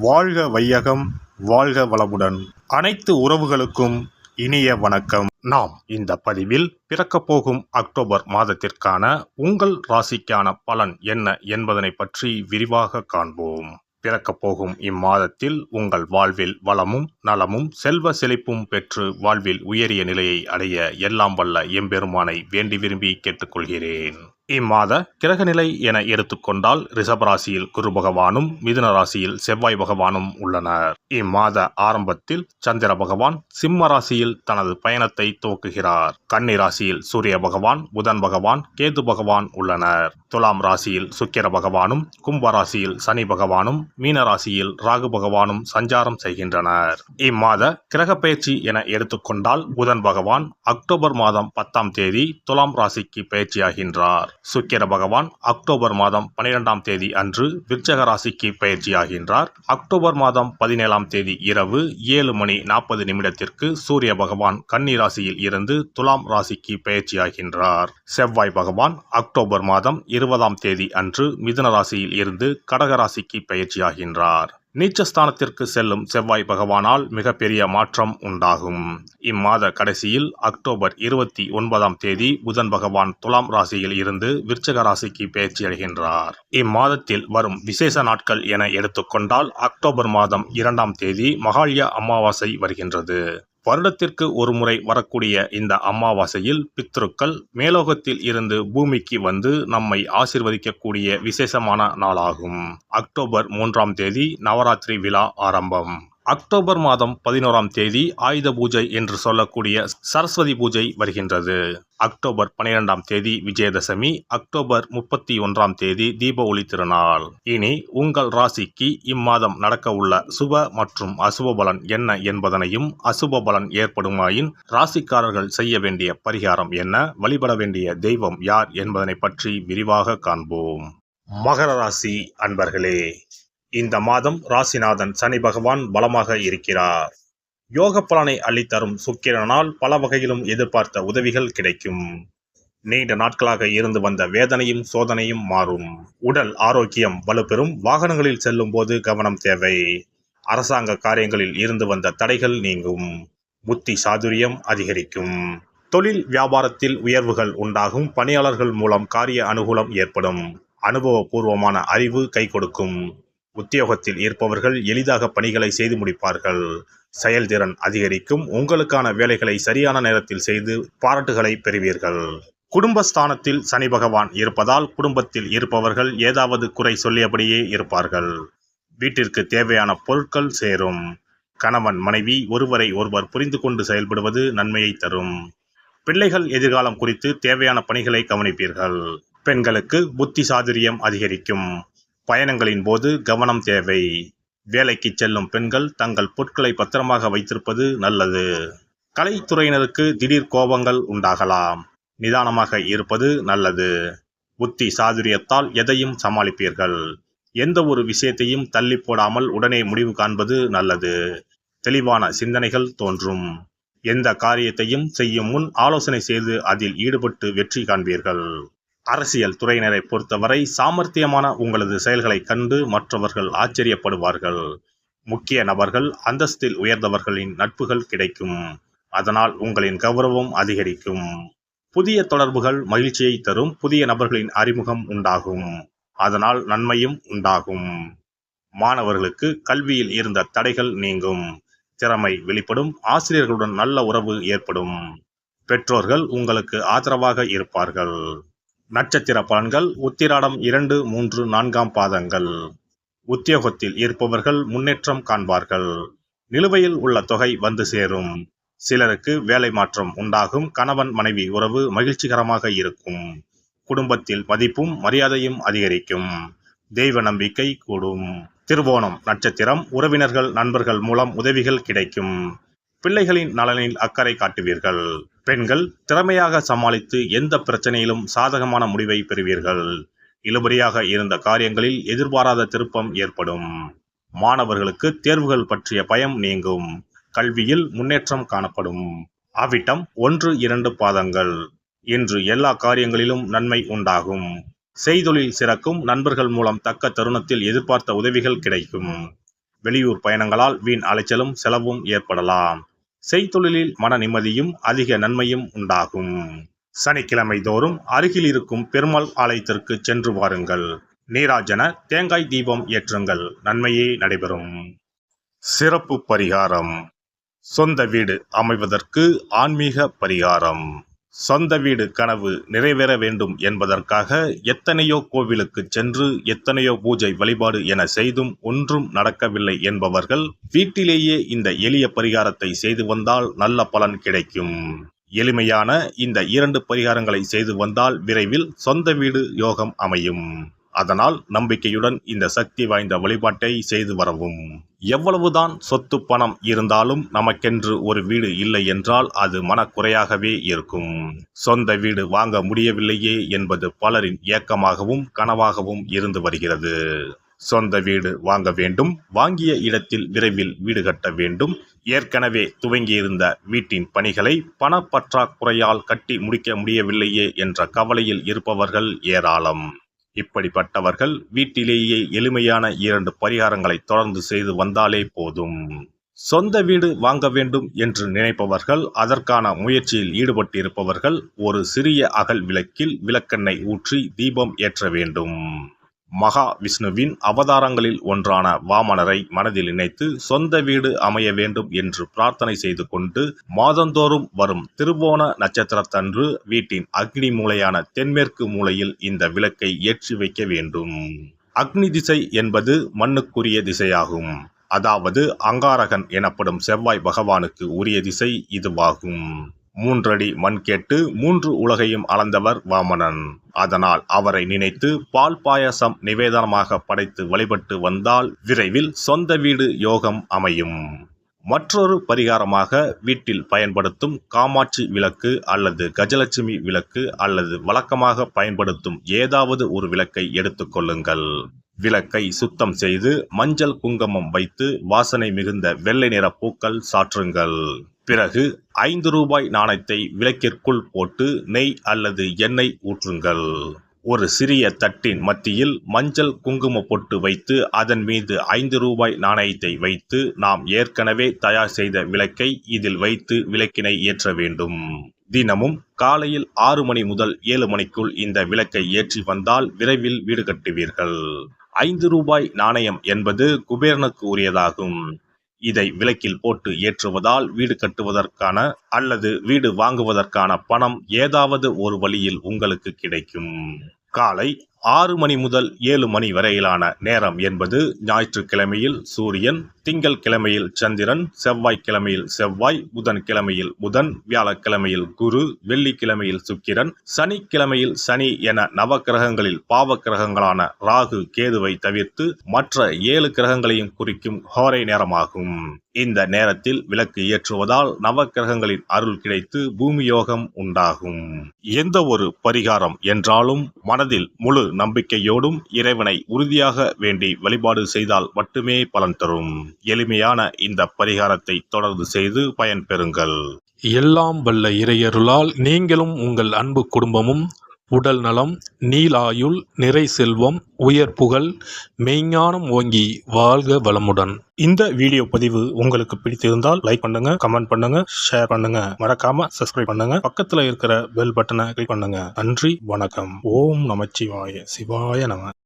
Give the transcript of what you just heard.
வாழ்க வையகம், வாழ்க வளமுடன். அனைத்து உறவுகளுக்கும் இனிய வணக்கம். நாம் இந்த பதிவில் பிறக்கப் போகும் அக்டோபர் மாதத்திற்கான உங்கள் ராசிக்கான பலன் என்ன என்பதனை பற்றி விரிவாக காண்போம். பிறக்கப் போகும் இம்மாதத்தில் உங்கள் வாழ்வில் வளமும் நலமும் செல்வ செழிப்பும் பெற்று வாழ்வில் உயரிய நிலையை அடைய எல்லாம் வல்ல எம்பெருமானை வேண்டி விரும்பி கேட்டுக்கொள்கிறேன். இம்மாத கிரகநிலை என எடுத்துக்கொண்டால் ரிஷபராசியில் குரு பகவானும் மிதுன ராசியில் செவ்வாய் பகவானும் உள்ளனர். இம்மாத ஆரம்பத்தில் சந்திர பகவான் சிம்ம ராசியில் தனது பயணத்தை துவக்குகிறார். கன்னி ராசியில் சூரிய பகவான், புதன் பகவான், கேது பகவான் உள்ளனர். துலாம் ராசியில் சுக்கிர பகவானும், கும்ப ராசியில் சனி பகவானும், மீன ராசியில் ராகு பகவானும் சஞ்சாரம் செய்கின்றனர். இம்மாத கிரக பயிற்சி என எடுத்துக்கொண்டால் புதன் பகவான் அக்டோபர் மாதம் 10ஆம் தேதி துலாம் ராசிக்கு பயிற்சியாகின்றார். சுக்கிர பகவான் அக்டோபர் மாதம் 12ஆம் தேதி அன்று விருச்சக ராசிக்கு பயிற்சியாகின்றார். அக்டோபர் மாதம் 17ஆம் தேதி இரவு 7:40 சூரிய பகவான் கன்னி ராசியில் இருந்து துலாம் ராசிக்கு பயிற்சியாகின்றார். செவ்வாய் பகவான் அக்டோபர் மாதம் 20ஆம் தேதி அன்று மிதுன ராசியில் இருந்து கடக ராசிக்கு பயிற்சியாகின்றார். நீச்சஸ்தானத்திற்கு செல்லும் செவ்வாய் பகவானால் மிகப்பெரிய மாற்றம் உண்டாகும். இம்மாத கடைசியில் அக்டோபர் 29ஆம் தேதி புதன் பகவான் துலாம் ராசியில் இருந்து விருச்சக ராசிக்கு பயிற்சியடைகின்றார். இம்மாதத்தில் வரும் விசேஷ நாட்கள் என எடுத்துக்கொண்டால் அக்டோபர் மாதம் 2ஆம் தேதி மகாலய அமாவாசை வருகின்றது. வருடத்திற்கு ஒரு முறை வரக்கூடிய இந்த அமாவாசையில் பித்ருக்கள் மேலோகத்தில் இருந்து பூமிக்கு வந்து நம்மை ஆசீர்வதிக்கக்கூடிய விசேஷமான நாளாகும். அக்டோபர் 3ஆம் தேதி நவராத்திரி விழா ஆரம்பம். அக்டோபர் மாதம் 11ஆம் தேதி ஆயுத பூஜை என்று சொல்லக்கூடிய சரஸ்வதி பூஜை வருகின்றது. அக்டோபர் 12ஆம் தேதி விஜயதசமி, அக்டோபர் 31ஆம் தேதி தீப ஒளி திருநாள். இனி உங்கள் ராசிக்கு இம்மாதம் நடக்க உள்ள சுப மற்றும் அசுப பலன் என்ன என்பதனையும், அசுப பலன் ஏற்படுமாயின் ராசிக்காரர்கள் செய்ய வேண்டிய பரிகாரம் என்ன, வழிபட வேண்டிய தெய்வம் யார் என்பதனை பற்றி விரிவாக காண்போம். மகர ராசி அன்பர்களே, இந்த மாதம் ராசிநாதன் சனி பகவான் பலமாக இருக்கிறார். யோக பலனை அள்ளித்தரும் சுக்கிரனால் பல வகையிலும் எதிர்பார்த்த உதவிகள் கிடைக்கும். நீண்ட நாட்களாக இருந்து வந்த வேதனையும் சோதனையும் மாறும். உடல் ஆரோக்கியம் வலுப்பெறும். வாகனங்களில் செல்லும் போது கவனம் தேவை. அரசாங்க காரியங்களில் இருந்து வந்த தடைகள் நீங்கும். புத்தி சாதுரியம் அதிகரிக்கும். தொழில் வியாபாரத்தில் உயர்வுகள் உண்டாகும். பணியாளர்கள் மூலம் காரிய அனுகூலம் ஏற்படும். அனுபவபூர்வமான அறிவு கை கொடுக்கும். உத்தியோகத்தில் இருப்பவர்கள் எளிதாக பணிகளை செய்து முடிப்பார்கள். செயல்திறன் அதிகரிக்கும். உங்களுக்கான வேலைகளை சரியான நேரத்தில் செய்து பாராட்டுகளை பெறுவீர்கள். குடும்பஸ்தானத்தில் சனி பகவான் இருப்பதால் குடும்பத்தில் இருப்பவர்கள் ஏதாவது குறை சொல்லியபடியே இருப்பார்கள். வீட்டிற்கு தேவையான பொருட்கள் சேரும். கணவன் மனைவி ஒருவரை ஒருவர் புரிந்து கொண்டு செயல்படுவது நன்மையை தரும். பிள்ளைகள் எதிர்காலம் குறித்து தேவையான பணிகளை கவனிப்பீர்கள். பெண்களுக்கு புத்தி சாதுரியம் அதிகரிக்கும். பயணங்களின் போது கவனம் தேவை. வேலைக்கு செல்லும் பெண்கள் தங்கள் பொருட்களை பத்திரமாக வைத்திருப்பது நல்லது. கலைத்துறையினருக்கு திடீர் கோபங்கள் உண்டாகலாம். நிதானமாக இருப்பது நல்லது. புத்தி சாதுரியத்தால் எதையும் சமாளிப்பீர்கள். எந்த ஒரு விஷயத்தையும் தள்ளி போடாமல் உடனே முடிவு காண்பது நல்லது. தெளிவான சிந்தனைகள் தோன்றும். எந்த காரியத்தையும் செய்யும் முன் ஆலோசனை செய்து அதில் ஈடுபட்டு வெற்றி காண்பீர்கள். அரசியல் துறையினரை பொறுத்தவரை சாமர்த்தியமான உங்களது செயல்களை கண்டு மற்றவர்கள் ஆச்சரியப்படுவார்கள். முக்கிய நபர்கள், அந்தஸ்தில் உயர்ந்தவர்களின் நட்புகள் கிடைக்கும். அதனால் உங்களின் கௌரவம் அதிகரிக்கும். புதிய தொடர்புகள் மகிழ்ச்சியை தரும். புதிய நபர்களின் அறிமுகம் உண்டாகும். அதனால் நன்மையும் உண்டாகும். மாணவர்களுக்கு கல்வியில் இருந்த தடைகள் நீங்கும். திறமை வெளிப்படும். ஆசிரியர்களுடன் நல்ல உறவு ஏற்படும். பெற்றோர்கள் உங்களுக்கு ஆதரவாக இருப்பார்கள். நட்சத்திர பலன்கள். உத்திராடம் 2, 3, 4ஆம் பாதங்கள். உத்தியோகத்தில் இருப்பவர்கள் முன்னேற்றம் காண்பார்கள். நிலுவையில் உள்ள தொகை வந்து சேரும். சிலருக்கு வேலை மாற்றம் உண்டாகும். கணவன் மனைவி உறவு மகிழ்ச்சிகரமாக இருக்கும். குடும்பத்தில் மதிப்பும் மரியாதையும் அதிகரிக்கும். தெய்வ நம்பிக்கை கூடும். திருவோணம் நட்சத்திரம். உறவினர்கள் நண்பர்கள் மூலம் உதவிகள் கிடைக்கும். பிள்ளைகளின் நலனில் அக்கறை காட்டுவீர்கள். பெண்கள் திறமையாக சமாளித்து எந்த பிரச்சனையிலும் சாதகமான முடிவை பெறுவீர்கள். இழுபறியாக இருந்த காரியங்களில் எதிர்பாராத திருப்பம் ஏற்படும். மாணவர்களுக்கு தேர்வுகள் பற்றிய பயம் நீங்கும். கல்வியில் முன்னேற்றம் காணப்படும். அவிட்டம் 1, 2 பாதங்கள். இன்று எல்லா காரியங்களிலும் நன்மை உண்டாகும். செய்தொழில் சிறக்கும். நண்பர்கள் மூலம் தக்க தருணத்தில் எதிர்பார்த்த உதவிகள் கிடைக்கும். வெளியூர் பயணங்களால் வீண் அலைச்சலும் செலவும் ஏற்படலாம். செய்தொழிலில் மன நிம்மதியும் அதிக நன்மையும் உண்டாகும். சனிக்கிழமை தோறும் அருகில் இருக்கும் பெருமாள் ஆலயத்திற்கு சென்று வாருங்கள். நீராஜன தேங்காய் தீபம் ஏற்றுங்கள். நன்மையே நடைபெறும். சிறப்பு பரிகாரம். சொந்த வீடு அமைவதற்கு ஆன்மீக பரிகாரம். சொந்த வீடு கனவு நிறைவேற வேண்டும் என்பதற்காக எத்தனையோ கோவிலுக்கு சென்று எத்தனையோ பூஜை வழிபாடு என செய்தும் ஒன்றும் நடக்கவில்லை என்பவர்கள் வீட்டிலேயே இந்த எளிய பரிகாரத்தை செய்து வந்தால் நல்ல பலன் கிடைக்கும். எளிமையான இந்த 2 பரிகாரங்களை செய்து வந்தால் விரைவில் சொந்த வீடு யோகம் அமையும். அதனால் நம்பிக்கையுடன் இந்த சக்தி வாய்ந்த வழிபாட்டை செய்து வரவும். எவ்வளவுதான் சொத்து பணம் இருந்தாலும் நமக்கென்று ஒரு வீடு இல்லை என்றால் அது மனக்குறையாகவே இருக்கும். சொந்த வீடு வாங்க முடியவில்லையே என்பது பலரின் ஏக்கமாகவும் கனவாகவும் இருந்து வருகிறது. சொந்த வீடு வாங்க வேண்டும், வாங்கிய இடத்தில் விரைவில் வீடு கட்ட வேண்டும், ஏற்கனவே துவங்கியிருந்த வீட்டின் பணிகளை பணப்பற்றாக்குறையால் கட்டி முடிக்க முடியவில்லையே என்ற கவலையில் இருப்பவர்கள் ஏராளம். இப்படிப்பட்டவர்கள் வீட்டிலேயே எளிமையான 2 பரிகாரங்களை தொடர்ந்து செய்து வந்தாலே போதும். சொந்த வீடு வாங்க வேண்டும் என்று நினைப்பவர்கள், அதற்கான முயற்சியில் ஈடுபட்டிருப்பவர்கள் ஒரு சிறிய அகல் விளக்கில் விளக்கெண்ணெய் ஊற்றி தீபம் ஏற்ற வேண்டும். மகா விஷ்ணுவின் அவதாரங்களில் ஒன்றான வாமனரை மனதில் நினைத்து சொந்த வீடு அமைய வேண்டும் என்று பிரார்த்தனை செய்து கொண்டு மாதந்தோறும் வரும் திருவோண நட்சத்திரத்தன்று வீட்டின் அக்னி மூலையான தென்மேற்கு மூலையில் இந்த விளக்கை ஏற்றி வைக்க வேண்டும். அக்னி திசை என்பது மண்ணுக்குரிய திசையாகும். அதாவது அங்காரகன் எனப்படும் செவ்வாய் பகவானுக்கு உரிய திசை இதுவாகும். 3 அடி மண் கேட்டு 3 உலகையும் அளந்தவர் வாமனன். அதனால் அவரை நினைத்து பால் பாயசம் நிவேதனமாக படைத்து வழிபட்டு வந்தால் விரைவில் சொந்த வீடு யோகம் அமையும். மற்றொரு பரிகாரமாக வீட்டில் பயன்படுத்தும் காமாட்சி விளக்கு அல்லது கஜலட்சுமி விளக்கு அல்லது வழக்கமாக பயன்படுத்தும் ஏதாவது ஒரு விளக்கை எடுத்துக்கொள்ளுங்கள். விளக்கை சுத்தம் செய்து மஞ்சள் குங்குமம் வைத்து வாசனை மிகுந்த வெள்ளை நிற பூக்கள் சாற்றுங்கள். பிறகு 5 ரூபாய் நாணயத்தை விளக்கிற்குள் போட்டு நெய் அல்லது எண்ணெய் ஊற்றுங்கள். ஒரு சிறிய தட்டின் மத்தியில் மஞ்சள் குங்கும பொட்டு வைத்து அதன் மீது 5 ரூபாய் நாணயத்தை வைத்து நாம் ஏற்கனவே தயார் செய்த விளக்கை இதில் வைத்து விளக்கினை ஏற்ற வேண்டும். தினமும் காலையில் 6 மணி முதல் 7 மணிக்குள் இந்த விளக்கை ஏற்றி வந்தால் விரைவில் வீடு கட்டுவீர்கள். 5 ரூபாய் நாணயம் என்பது குபேரனுக்கு உரியதாகும். இதை விளக்கில் போட்டு ஏற்றுவதால் வீடு கட்டுவதற்கான அல்லது வீடு வாங்குவதற்கான பணம் ஏதாவது ஒரு வழியில் உங்களுக்கு கிடைக்கும். காலை 6 மணி முதல் 7 மணி வரையிலான நேரம் என்பது ஞாயிற்றுக்கிழமையில் சூரியன், திங்கள் கிழமையில் சந்திரன், செவ்வாய்க்கிழமையில் செவ்வாய், புதன்கிழமையில் புதன், வியாழக்கிழமையில் குரு, வெள்ளிக்கிழமையில் சுக்கிரன், சனிக்கிழமையில் சனி என நவக்கிரகங்களில் பாவ கிரகங்களான ராகு கேதுவை தவிர்த்து மற்ற 7 கிரகங்களையும் குறிக்கும் ஹோரை நேரமாகும். இந்த நேரத்தில் விளக்கு ஏற்றுவதால் நவக்கிரகங்களின் அருள் கிடைத்து பூமி யோகம் உண்டாகும். எந்த ஒரு பரிகாரம் என்றாலும் மனதில் முழு நம்பிக்கையோடும் இறைவனை உறுதியாக வேண்டி வழிபாடு செய்தால் மட்டுமே பலன் தரும். எளிமையான இந்த பரிகாரத்தை தொடர்ந்து செய்து பயன்பெறுங்கள். எல்லாம் வல்ல இறையருளால் நீங்களும் உங்கள் அன்பு குடும்பமும் உடல் நலம், நீலாயுள், நிறை செல்வம், உயர் புகழ், மெய்ஞானம் ஓங்கி வாழ்க வளமுடன். இந்த வீடியோ பதிவு உங்களுக்கு பிடித்திருந்தால் லைக் பண்ணுங்க, கமெண்ட் பண்ணுங்க, ஷேர் பண்ணுங்க, மறக்காம சப்ஸ்கிரைப் பண்ணுங்க, பக்கத்துல இருக்கிற பெல் பட்டனை கிளிக் பண்ணுங்க. நன்றி, வணக்கம். ஓம் நமச்சிவாய. சிவாய நம.